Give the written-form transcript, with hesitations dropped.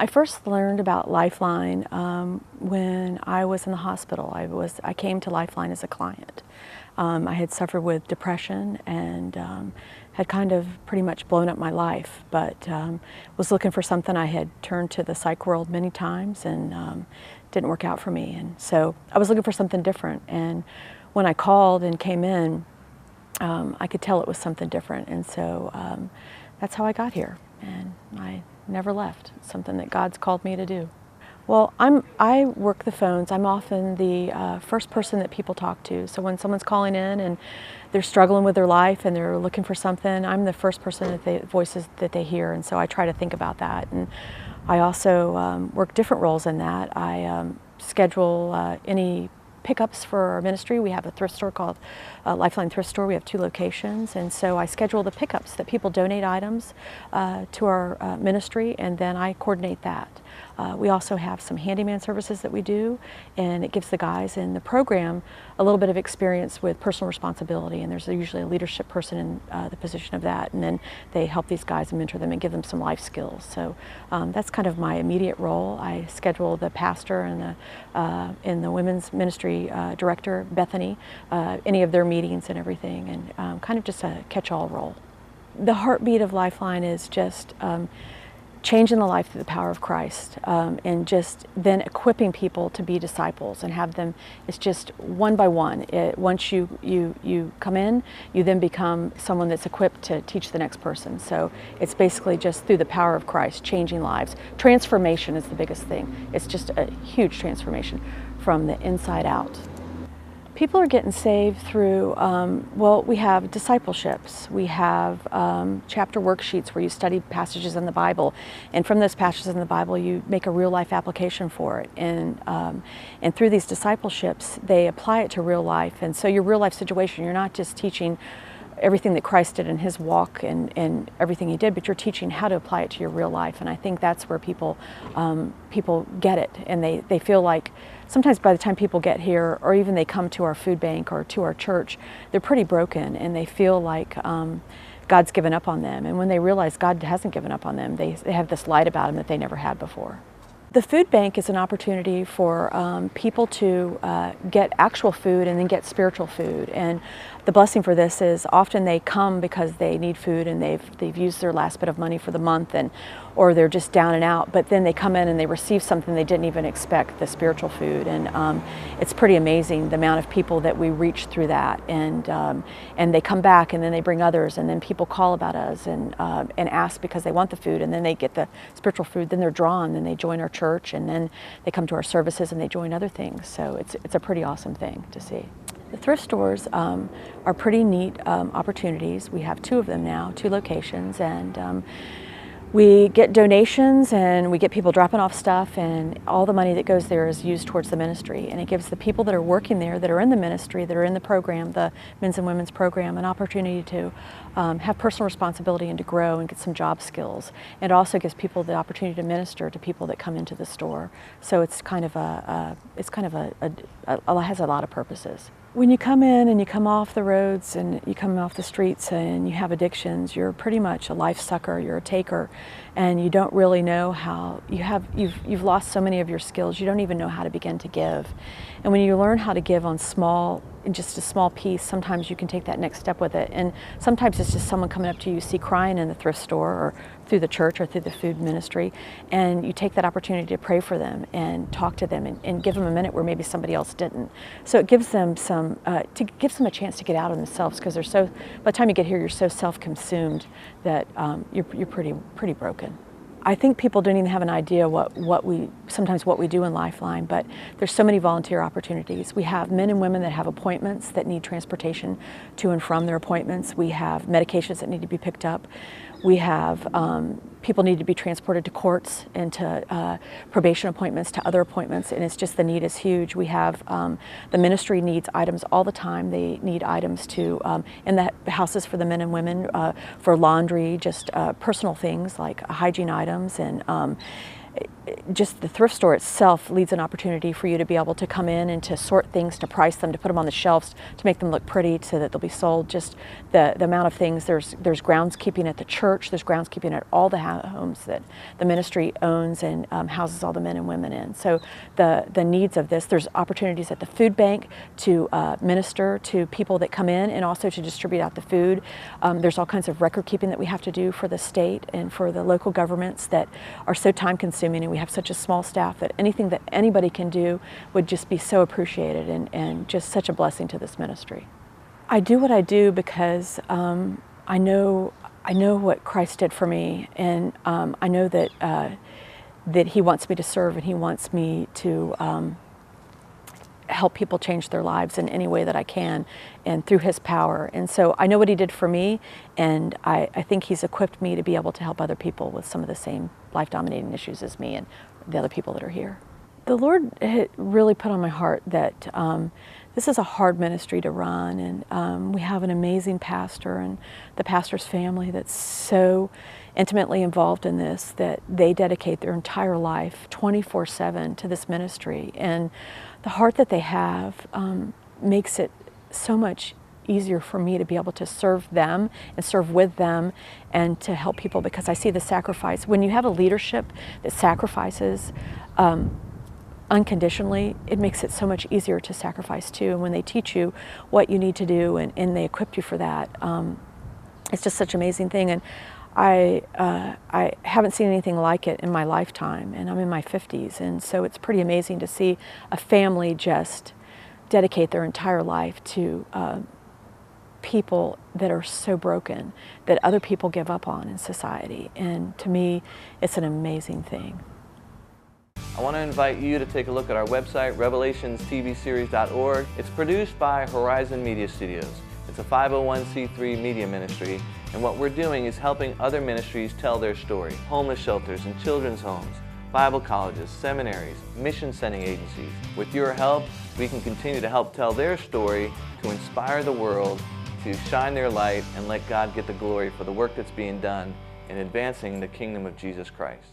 I first learned about Lifeline when I was in the hospital. I came to Lifeline as a client. I had suffered with depression and had kind of pretty much blown up my life, but was looking for something. I had turned to the psych world many times and didn't work out for me. And so I was looking for something different. And when I called and came in, I could tell it was something different. And so that's how I got here. And I never left. It's something that God's called me to do. Well, I work the phones. I'm often the first person that people talk to. So when someone's calling in and they're struggling with their life and they're looking for something, I'm the first person voices that they hear. And so I try to think about that. And I also work different roles in that. I schedule any pickups for our ministry. We have a thrift store called Lifeline Thrift Store. We have 2 locations, and so I schedule the pickups that people donate items to our ministry, and then I coordinate that. We also have some handyman services that we do, and it gives the guys in the program a little bit of experience with personal responsibility, and there's usually a leadership person in the position of that, and then they help these guys and mentor them and give them some life skills. So that's kind of my immediate role. I schedule the pastor and the women's ministry director, Bethany, any of their meetings and everything, and kind of just a catch-all role. The heartbeat of Lifeline is just changing the life through the power of Christ, and just then equipping people to be disciples and have them. It's just one by one. Once you come in, you then become someone that's equipped to teach the next person. So it's basically just through the power of Christ, changing lives. Transformation is the biggest thing. It's just a huge transformation from the inside out. People are getting saved through, well, we have discipleships. We have chapter worksheets where you study passages in the Bible, and from those passages in the Bible you make a real life application for it. And through these discipleships, they apply it to real life. And so your real life situation, you're not just teaching everything that Christ did in his walk and everything he did, but you're teaching how to apply it to your real life. And I think that's where people get it, and they feel like sometimes by the time people get here, or even they come to our food bank or to our church, they're pretty broken and they feel like God's given up on them. And when they realize God hasn't given up on them, they have this light about them that they never had before. The food bank is an opportunity for people to get actual food and then get spiritual food. And the blessing for this is often they come because they need food and they've used their last bit of money for the month, or they're just down and out, but then they come in and they receive something they didn't even expect, the spiritual food. And it's pretty amazing the amount of people that we reach through that. And they come back and then they bring others, and then people call about us and ask because they want the food, and then they get the spiritual food, then they're drawn, then they join our church, and then they come to our services and they join other things. So it's a pretty awesome thing to see. The thrift stores are pretty neat opportunities. We have 2 of them now, 2 locations, and we get donations and we get people dropping off stuff, and all the money that goes there is used towards the ministry. And it gives the people that are working there, that are in the ministry, that are in the program, the men's and women's program, an opportunity to have personal responsibility and to grow and get some job skills. And it also gives people the opportunity to minister to people that come into the store. So it's kind of has a lot of purposes. When you come in and you come off the roads and you come off the streets and you have addictions, you're pretty much a life sucker, you're a taker, and you don't really know how, you've lost so many of your skills, you don't even know how to begin to give. And when you learn how to give on just a small piece, sometimes you can take that next step with it. And sometimes it's just someone coming up to you see crying in the thrift store or through the church or through the food ministry, and you take that opportunity to pray for them and talk to them and give them a minute where maybe somebody else didn't. So it gives them gives them a chance to get out of themselves, because by the time you get here, you're so self-consumed that you're pretty broken. I think people don't even have an idea what we do in Lifeline, but there's so many volunteer opportunities. We have men and women that have appointments that need transportation to and from their appointments. We have medications that need to be picked up. We have people need to be transported to courts and to probation appointments, to other appointments, and it's just, the need is huge. We have the ministry needs items all the time. They need items in the houses for the men and women, for laundry, just personal things like hygiene items, and just the thrift store itself leads an opportunity for you to be able to come in and to sort things, to price them, to put them on the shelves, to make them look pretty so that they'll be sold. Just the amount of things. There's groundskeeping at the church, there's groundskeeping at all the homes that the ministry owns and houses all the men and women in. So the needs of this, there's opportunities at the food bank to minister to people that come in and also to distribute out the food. There's all kinds of record keeping that we have to do for the state and for the local governments that are so time consuming, and we have such a small staff that anything that anybody can do would just be so appreciated and just such a blessing to this ministry. I do what I do because I know what Christ did for me, and I know that that He wants me to serve, and He wants me to help people change their lives in any way that I can and through His power. And so I know what He did for me, and I think He's equipped me to be able to help other people with some of the same life-dominating issues as me and the other people that are here. The Lord had really put on my heart that this is a hard ministry to run, and we have an amazing pastor and the pastor's family that's so intimately involved in this that they dedicate their entire life 24/7 to this ministry. And the heart that they have makes it so much easier for me to be able to serve them and serve with them and to help people, because I see the sacrifice. When you have a leadership that sacrifices unconditionally, it makes it so much easier to sacrifice too. And when they teach you what you need to do and they equip you for that, it's just such an amazing thing. And I haven't seen anything like it in my lifetime, and I'm in my 50s, and so it's pretty amazing to see a family just dedicate their entire life to people that are so broken that other people give up on in society. And to me, it's an amazing thing. I want to invite you to take a look at our website, revelationstvseries.org. It's produced by Horizon Media Studios. It's a 501c3 media ministry, and what we're doing is helping other ministries tell their story. Homeless shelters and children's homes, Bible colleges, seminaries, mission sending agencies. With your help, we can continue to help tell their story, to inspire the world, to shine their light and let God get the glory for the work that's being done in advancing the kingdom of Jesus Christ.